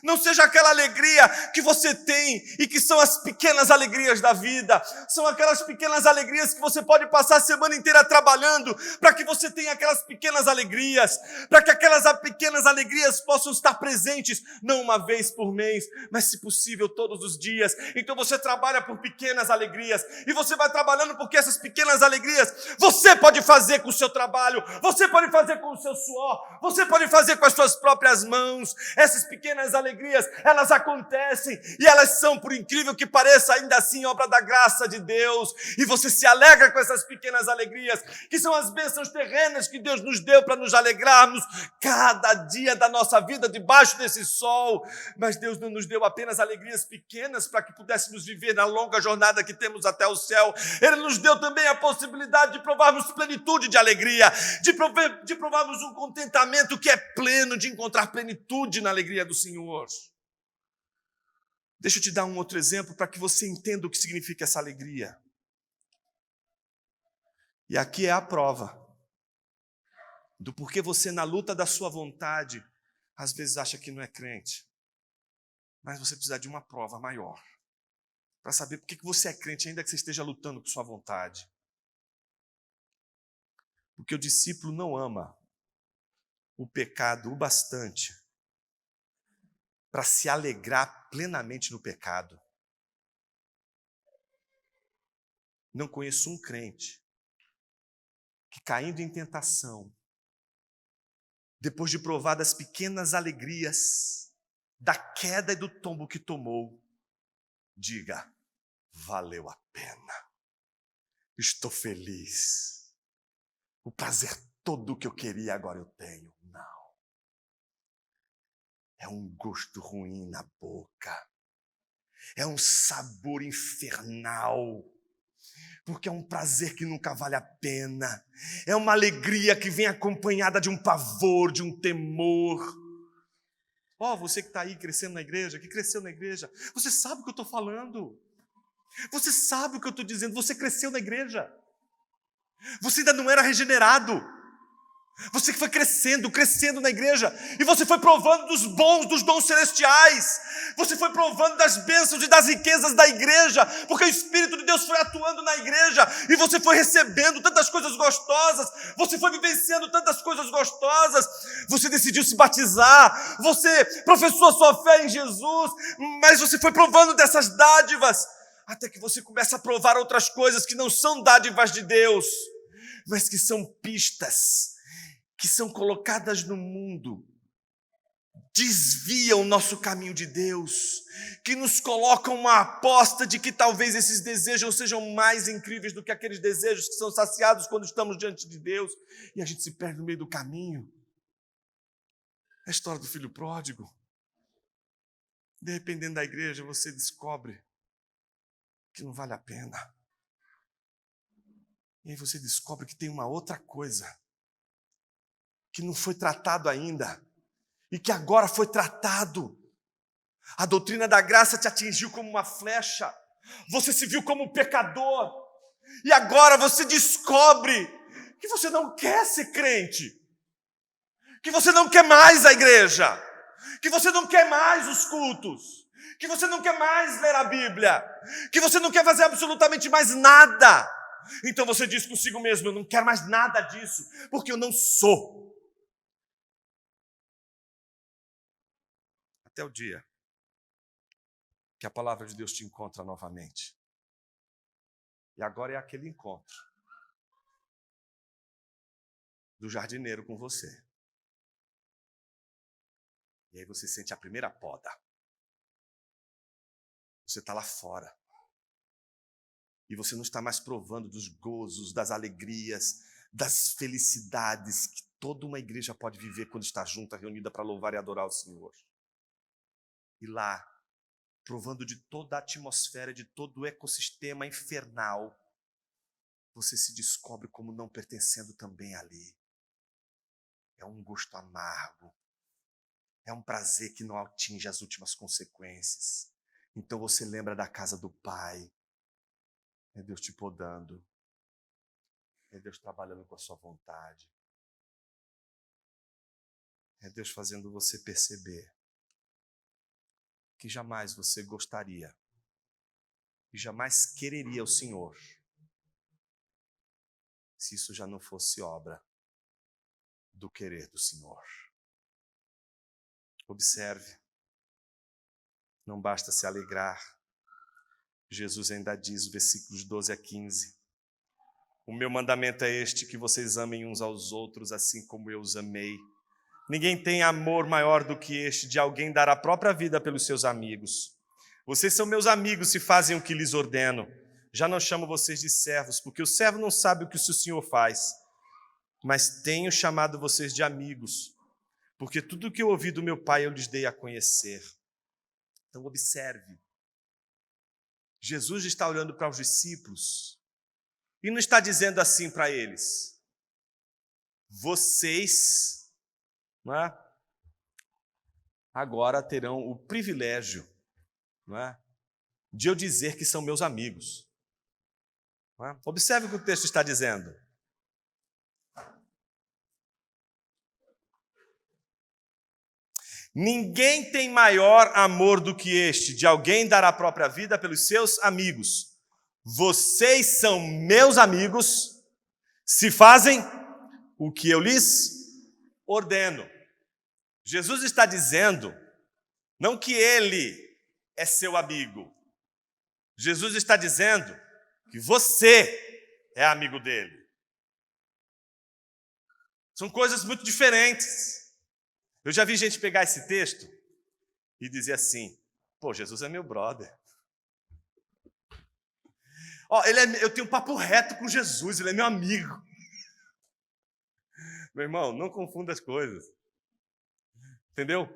Não seja aquela alegria que você tem e que são as pequenas alegrias da vida. São aquelas pequenas alegrias que você pode passar a semana inteira trabalhando para que você tenha aquelas pequenas alegrias, para que aquelas pequenas alegrias possam estar presentes, não uma vez por mês, mas se possível todos os dias. Então você trabalha por pequenas alegrias e você vai trabalhando porque essas pequenas alegrias você pode fazer com o seu trabalho, você pode fazer com o seu suor, você pode fazer com as suas próprias mãos. Essas pequenas alegrias, elas acontecem e elas são, por incrível que pareça, ainda assim obra da graça de Deus. E você se alegra com essas pequenas alegrias, que são as bênçãos terrenas que Deus nos deu para nos alegrarmos cada dia da nossa vida debaixo desse sol. Mas Deus não nos deu apenas alegrias pequenas para que pudéssemos viver na longa jornada que temos até o céu. Ele nos deu também a possibilidade de provarmos plenitude de alegria, de provarmos um contentamento que é pleno, de encontrar plenitude na alegria do Senhor. Deixa eu te dar um outro exemplo para que você entenda o que significa essa alegria. E aqui é a prova do porquê você, na luta da sua vontade, às vezes acha que não é crente. Mas você precisa de uma prova maior para saber por que você é crente, ainda que você esteja lutando por sua vontade. Porque o discípulo não ama o pecado o bastante para se alegrar plenamente no pecado. Não conheço um crente que, caindo em tentação, depois de provar das pequenas alegrias, da queda e do tombo que tomou, diga: valeu a pena, estou feliz, o prazer todo que eu queria agora eu tenho. Não. É um gosto ruim na boca, é um sabor infernal, porque é um prazer que nunca vale a pena, é uma alegria que vem acompanhada de um pavor, de um temor. Você que está aí crescendo na igreja, que cresceu na igreja, você sabe o que eu estou falando, você sabe o que eu estou dizendo, você cresceu na igreja, você ainda não era regenerado, você que foi crescendo na igreja, e você foi provando dos dons celestiais, você foi provando das bênçãos e das riquezas da igreja, porque o Espírito de Deus foi atuando na igreja, e você foi recebendo tantas coisas gostosas, você foi vivenciando tantas coisas gostosas, você decidiu se batizar, você professou a sua fé em Jesus, mas você foi provando dessas dádivas, até que você começa a provar outras coisas que não são dádivas de Deus, mas que são pistas, que são colocadas no mundo, desviam o nosso caminho de Deus, que nos colocam uma aposta de que talvez esses desejos sejam mais incríveis do que aqueles desejos que são saciados quando estamos diante de Deus, e a gente se perde no meio do caminho. É a história do filho pródigo. Dependendo da igreja, você descobre que não vale a pena. E aí você descobre que tem uma outra coisa que não foi tratado ainda, e que agora foi tratado. A doutrina da graça te atingiu como uma flecha, você se viu como um pecador, e agora você descobre que você não quer ser crente, que você não quer mais a igreja, que você não quer mais os cultos, que você não quer mais ler a Bíblia, que você não quer fazer absolutamente mais nada. Então você diz consigo mesmo: eu não quero mais nada disso, porque eu não sou. Até o dia que a palavra de Deus te encontra novamente. E agora é aquele encontro do jardineiro com você. E aí você sente a primeira poda. Você está lá fora. E você não está mais provando dos gozos, das alegrias, das felicidades que toda uma igreja pode viver quando está junta, reunida para louvar e adorar o Senhor. E lá, provando de toda a atmosfera, de todo o ecossistema infernal, você se descobre como não pertencendo também ali. É um gosto amargo, é um prazer que não atinge as últimas consequências. Então você lembra da casa do Pai, é Deus te podando, é Deus trabalhando com a sua vontade, é Deus fazendo você perceber que jamais você gostaria e jamais quereria o Senhor, se isso já não fosse obra do querer do Senhor. Observe, não basta se alegrar. Jesus ainda diz, versículos 12 a 15, o meu mandamento é este, que vocês amem uns aos outros, assim como eu os amei. Ninguém tem amor maior do que este, de alguém dar a própria vida pelos seus amigos. Vocês são meus amigos se fazem o que lhes ordeno. Já não chamo vocês de servos, porque o servo não sabe o que o seu senhor faz. Mas tenho chamado vocês de amigos, porque tudo o que eu ouvi do meu Pai eu lhes dei a conhecer. Então observe, Jesus está olhando para os discípulos e não está dizendo assim para eles: vocês, não é, agora terão o privilégio, não é, de eu dizer que são meus amigos. Não é? Observe o que o texto está dizendo. Ninguém tem maior amor do que este, de alguém dar a própria vida pelos seus amigos. Vocês são meus amigos se fazem o que eu lhes ordeno. Jesus está dizendo, não que ele é seu amigo. Jesus está dizendo que você é amigo dele. São coisas muito diferentes. Eu já vi gente pegar esse texto e dizer assim, pô, Jesus é meu brother. Eu tenho um papo reto com Jesus, ele é meu amigo. Meu irmão, não confunda as coisas. Entendeu?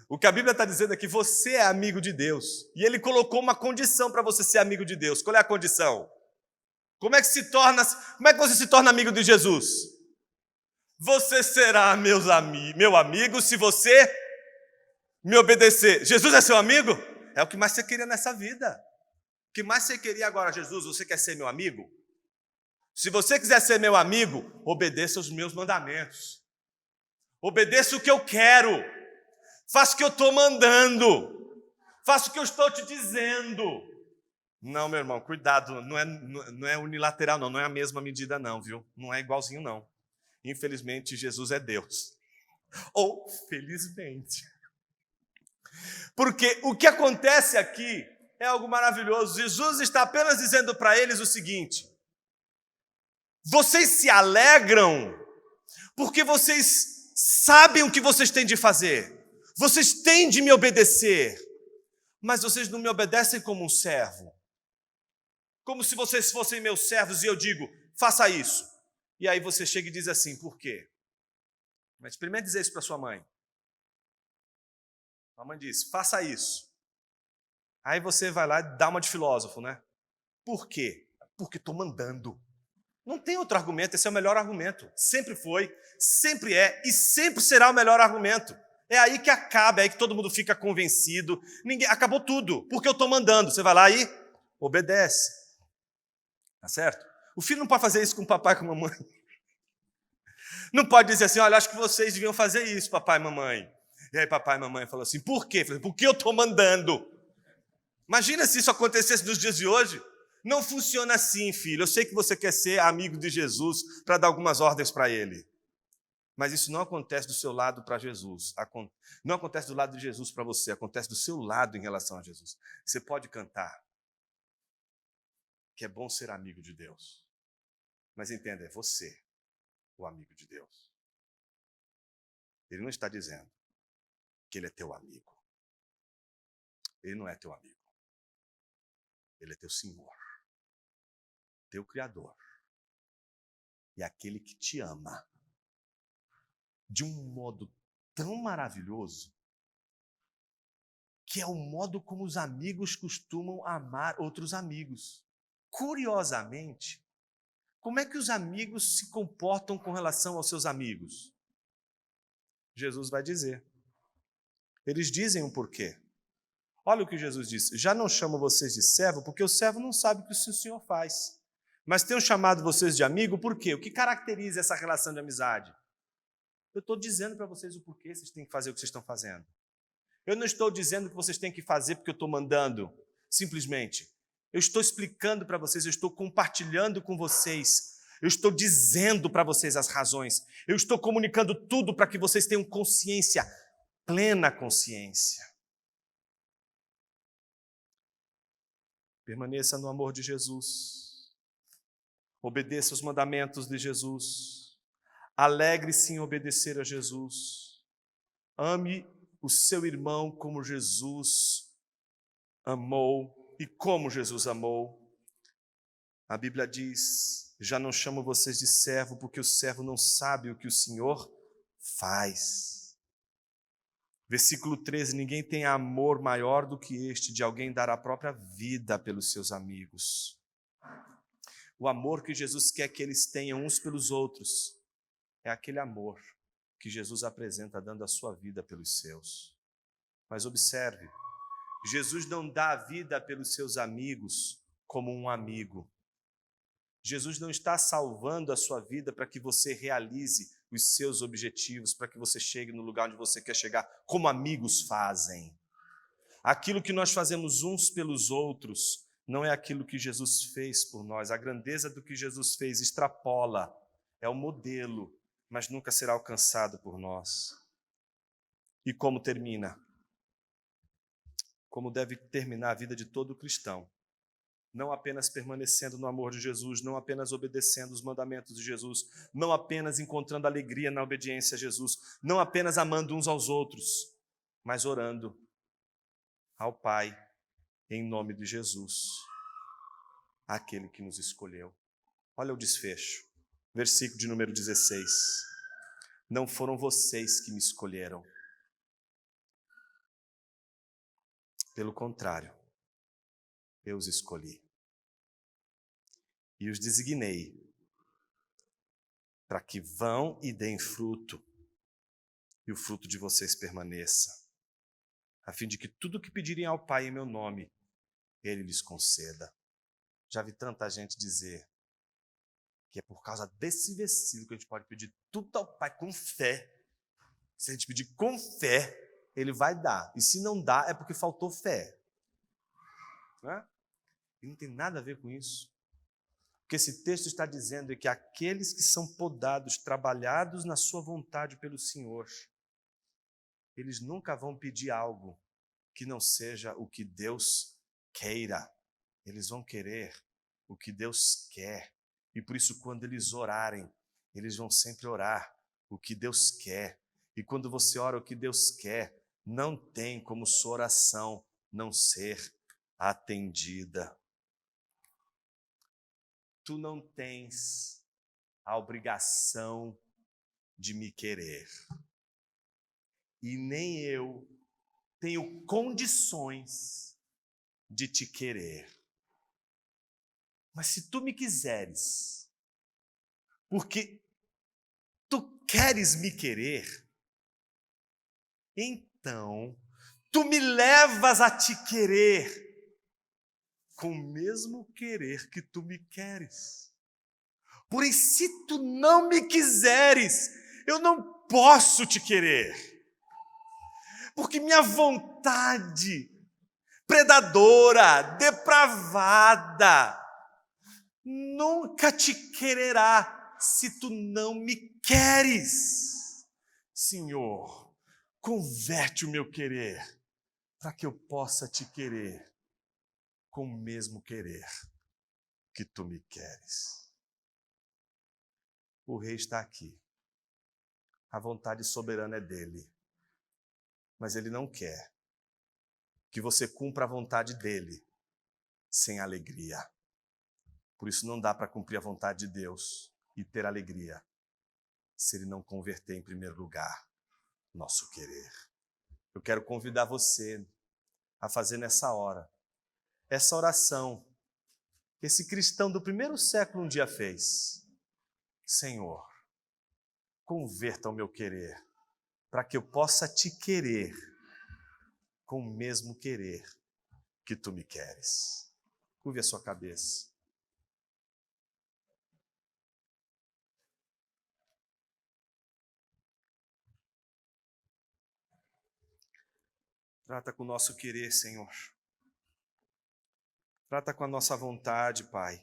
O que a Bíblia está dizendo é que você é amigo de Deus. E ele colocou uma condição para você ser amigo de Deus. Qual é a condição? Como é que você se torna amigo de Jesus? Você será meu amigo se você me obedecer. Jesus é seu amigo? É o que mais você queria nessa vida. O que mais você queria agora, Jesus? Você quer ser meu amigo? Se você quiser ser meu amigo, obedeça os meus mandamentos. Obedeça o que eu quero. Faça o que eu estou mandando. Faça o que eu estou te dizendo. Não, meu irmão, cuidado. Não é unilateral, não é a mesma medida, não, viu? Não é igualzinho, não. Infelizmente, Jesus é Deus. Ou felizmente. Porque o que acontece aqui é algo maravilhoso. Jesus está apenas dizendo para eles o seguinte: vocês se alegram porque vocês sabem o que vocês têm de fazer. Vocês têm de me obedecer. Mas vocês não me obedecem como um servo. Como se vocês fossem meus servos e eu digo, faça isso. E aí você chega e diz assim, por quê? Mas experimente dizer isso para sua mãe. A mãe diz, faça isso. Aí você vai lá e dá uma de filósofo, né? Por quê? Porque estou mandando. Não tem outro argumento, esse é o melhor argumento. Sempre foi, sempre é e sempre será o melhor argumento. É aí que acaba, é aí que todo mundo fica convencido. Acabou tudo, porque eu estou mandando. Você vai lá e obedece. Tá certo? O filho não pode fazer isso com o papai e com a mamãe. Não pode dizer assim, olha, acho que vocês deviam fazer isso, papai e mamãe. E aí papai e mamãe falaram assim, por quê? Falei, porque eu estou mandando. Imagina se isso acontecesse nos dias de hoje. Não funciona assim, filho. Eu sei que você quer ser amigo de Jesus para dar algumas ordens para ele. Mas isso não acontece do seu lado para Jesus. Não acontece do lado de Jesus para você. Acontece do seu lado em relação a Jesus. Você pode cantar que é bom ser amigo de Deus. Mas entenda, é você o amigo de Deus. Ele não está dizendo que ele é teu amigo. Ele não é teu amigo. Ele é teu Senhor, teu Criador e aquele que te ama de um modo tão maravilhoso que é o modo como os amigos costumam amar outros amigos. Curiosamente, como é que os amigos se comportam com relação aos seus amigos? Jesus vai dizer. Eles dizem o porquê. Olha o que Jesus disse. Já não chamo vocês de servo, porque o servo não sabe o que o seu senhor faz. Mas tenho chamado vocês de amigo, por quê? O que caracteriza essa relação de amizade? Eu estou dizendo para vocês o porquê vocês têm que fazer o que vocês estão fazendo. Eu não estou dizendo que vocês têm que fazer porque eu estou mandando, simplesmente. Eu estou explicando para vocês, eu estou compartilhando com vocês, eu estou dizendo para vocês as razões, eu estou comunicando tudo para que vocês tenham consciência, plena consciência. Permaneça no amor de Jesus, obedeça os mandamentos de Jesus, alegre-se em obedecer a Jesus, ame o seu irmão como Jesus amou e como Jesus amou. A Bíblia diz: já não chamo vocês de servo, porque o servo não sabe o que o Senhor faz. Versículo 13: ninguém tem amor maior do que este, de alguém dar a própria vida pelos seus amigos. O amor que Jesus quer que eles tenham uns pelos outros é aquele amor que Jesus apresenta dando a sua vida pelos seus. Mas observe, Jesus não dá a vida pelos seus amigos como um amigo. Jesus não está salvando a sua vida para que você realize os seus objetivos, para que você chegue no lugar onde você quer chegar, como amigos fazem. Aquilo que nós fazemos uns pelos outros não é aquilo que Jesus fez por nós. A grandeza do que Jesus fez extrapola, é o modelo, mas nunca será alcançado por nós. E como termina? Como deve terminar a vida de todo cristão. Não apenas permanecendo no amor de Jesus, não apenas obedecendo os mandamentos de Jesus, não apenas encontrando alegria na obediência a Jesus, não apenas amando uns aos outros, mas orando ao Pai em nome de Jesus, aquele que nos escolheu. Olha o desfecho, versículo de número 16. Não foram vocês que me escolheram. Pelo contrário, eu os escolhi. E os designei para que vão e deem fruto, e o fruto de vocês permaneça, a fim de que tudo que pedirem ao Pai em meu nome, Ele lhes conceda. Já vi tanta gente dizer que é por causa desse versículo que a gente pode pedir tudo ao Pai com fé. Se a gente pedir com fé, Ele vai dar. E se não dá, é porque faltou fé. Não é? E não tem nada a ver com isso. O que esse texto está dizendo é que aqueles que são podados, trabalhados na sua vontade pelo Senhor, eles nunca vão pedir algo que não seja o que Deus queira. Eles vão querer o que Deus quer. E por isso, quando eles orarem, eles vão sempre orar o que Deus quer. E quando você ora o que Deus quer, não tem como sua oração não ser atendida. Tu não tens a obrigação de me querer. E nem eu tenho condições de te querer. Mas se tu me quiseres, porque tu queres me querer, então tu me levas a te querer com o mesmo querer que tu me queres. Porém, se tu não me quiseres, eu não posso te querer. Porque minha vontade predadora, depravada, nunca te quererá se tu não me queres. Senhor, converte o meu querer para que eu possa te querer com o mesmo querer que tu me queres. O rei está aqui. A vontade soberana é dele. Mas ele não quer que você cumpra a vontade dele sem alegria. Por isso não dá para cumprir a vontade de Deus e ter alegria se ele não converter em primeiro lugar nosso querer. Eu quero convidar você a fazer nessa hora essa oração que esse cristão do primeiro século um dia fez. Senhor, converta o meu querer para que eu possa te querer com o mesmo querer que tu me queres. Curve a sua cabeça. Trata com o nosso querer, Senhor. Trata com a nossa vontade, Pai.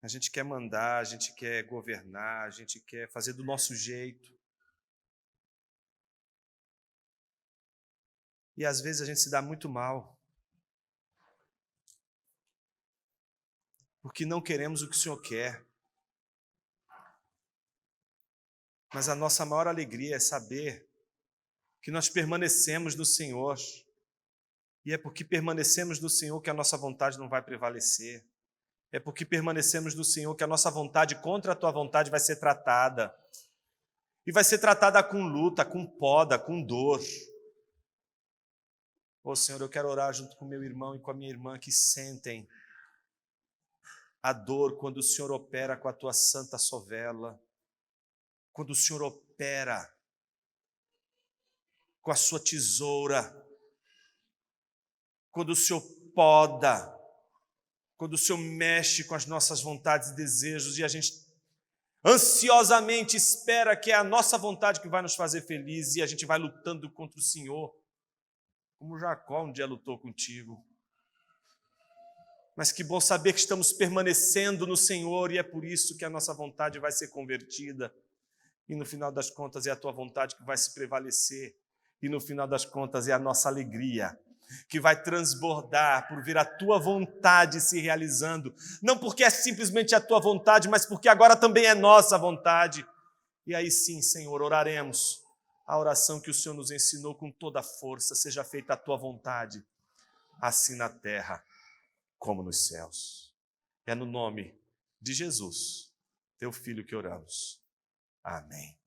A gente quer mandar, a gente quer governar, a gente quer fazer do nosso jeito. E às vezes a gente se dá muito mal, porque não queremos o que o Senhor quer. Mas a nossa maior alegria é saber que nós permanecemos no Senhor. E é porque permanecemos no Senhor que a nossa vontade não vai prevalecer. É porque permanecemos no Senhor que a nossa vontade contra a tua vontade vai ser tratada. E vai ser tratada com luta, com poda, com dor. Ô Senhor, eu quero orar junto com meu irmão e com a minha irmã que sentem a dor quando o Senhor opera com a tua santa sovela, quando o Senhor opera com a sua tesoura, quando o Senhor poda, quando o Senhor mexe com as nossas vontades e desejos e a gente ansiosamente espera que é a nossa vontade que vai nos fazer felizes e a gente vai lutando contra o Senhor, como Jacó um dia lutou contigo. Mas que bom saber que estamos permanecendo no Senhor e é por isso que a nossa vontade vai ser convertida. E no final das contas é a tua vontade que vai se prevalecer. E no final das contas é a nossa alegria que vai transbordar por ver a tua vontade se realizando. Não porque é simplesmente a tua vontade, mas porque agora também é nossa vontade. E aí sim, Senhor, oraremos a oração que o Senhor nos ensinou com toda a força. Seja feita a tua vontade, assim na terra como nos céus. É no nome de Jesus, teu Filho, que oramos. Amém.